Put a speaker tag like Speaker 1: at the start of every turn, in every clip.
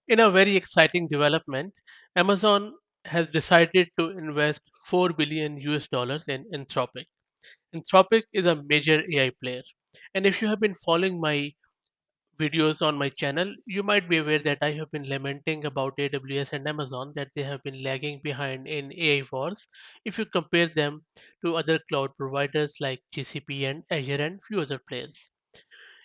Speaker 1: In a very exciting development, Amazon has decided to invest 4 billion US dollars in Anthropic. Anthropic is a major AI player. And if you have been following my videos on my channel, you might be aware that I have been lamenting about AWS and Amazon that they have been lagging behind in AI wars if you compare them to other cloud providers like GCP and Azure and few other players.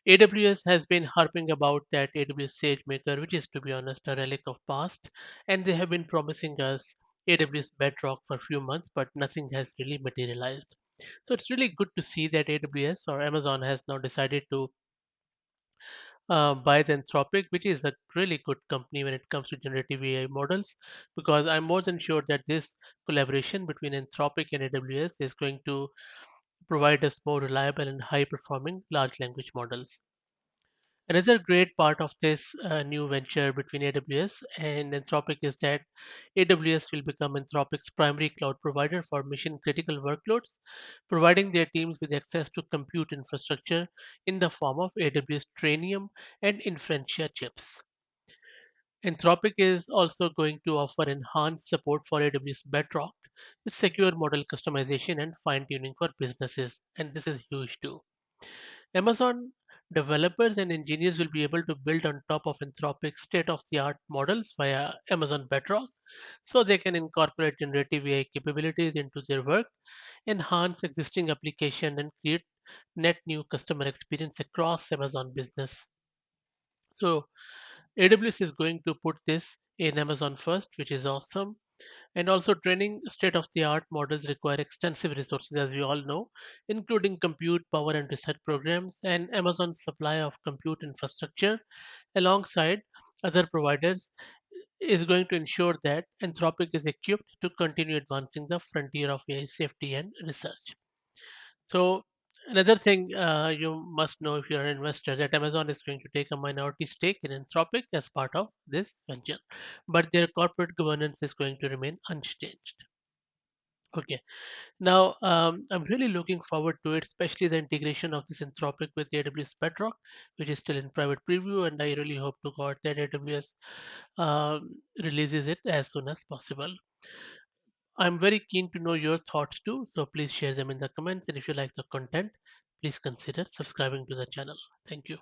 Speaker 1: AWS has been harping about that AWS SageMaker, which is to be honest a relic of past, and they have been promising us AWS Bedrock for a few months, but nothing has really materialized. So it's really good to see that AWS or Amazon has now decided to buy the Anthropic, which is a really good company when it comes to generative AI models, because I'm more than sure that this collaboration between Anthropic and AWS is going to provide us more reliable and high performing large language models. Another great part of this new venture between AWS and Anthropic is that AWS will become Anthropic's primary cloud provider for mission critical workloads, providing their teams with access to compute infrastructure in the form of AWS Trainium and Inferentia chips. Anthropic is also going to offer enhanced support for AWS Bedrock with secure model customization and fine tuning for businesses, and this is huge too. Amazon developers and engineers will be able to build on top of Anthropic's state of the art models via Amazon Bedrock so they can incorporate generative AI capabilities into their work, enhance existing application and create net new customer experience across Amazon business. So AWS is going to put this in Amazon first, which is awesome. And also, training state of the art models require extensive resources, as we all know, including compute, power, and research programs. And Amazon's supply of compute infrastructure alongside other providers is going to ensure that Anthropic is equipped to continue advancing the frontier of AI safety and research. So another thing you must know if you're an investor that Amazon is going to take a minority stake in Anthropic as part of this venture, but their corporate governance is going to remain unchanged. Okay, now I'm really looking forward to it, especially the integration of this Anthropic with AWS Bedrock, which is still in private preview, and I really hope to God that AWS releases it as soon as possible. I'm very keen to know your thoughts too, so please share them in the comments. And if you like the content, please consider subscribing to the channel. Thank you.